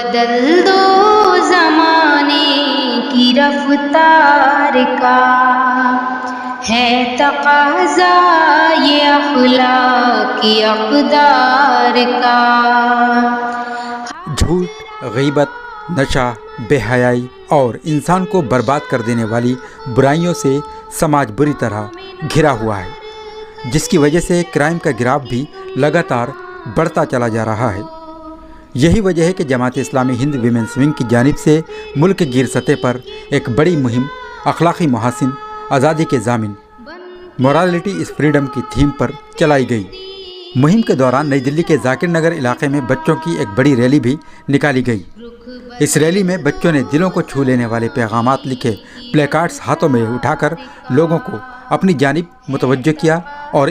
بدل دو زمانے کی رفتار کا، ہے تقاضا یہ اخلاق کی اقدار کا۔ جھوٹ، غیبت، نشہ، بے حیائی اور انسان کو برباد کر دینے والی برائیوں سے سماج بری طرح گھرا ہوا ہے، جس کی وجہ سے کرائم کا گراف بھی لگاتار بڑھتا چلا جا رہا ہے۔ یہی وجہ ہے کہ جماعت اسلامی ہند ویمنس ونگ کی جانب سے ملک گیر سطح پر ایک بڑی مہم اخلاقی محاسن، آزادی کے ضامن، مورالٹی از فریڈم کی تھیم پر چلائی گئی۔ مہم کے دوران نئی دلی کے ذاکر نگر علاقے میں بچوں کی ایک بڑی ریلی بھی نکالی گئی۔ اس ریلی میں بچوں نے دلوں کو چھو لینے والے پیغامات لکھے پلے کارڈز ہاتھوں میں اٹھا کر لوگوں کو اپنی جانب متوجہ کیا اور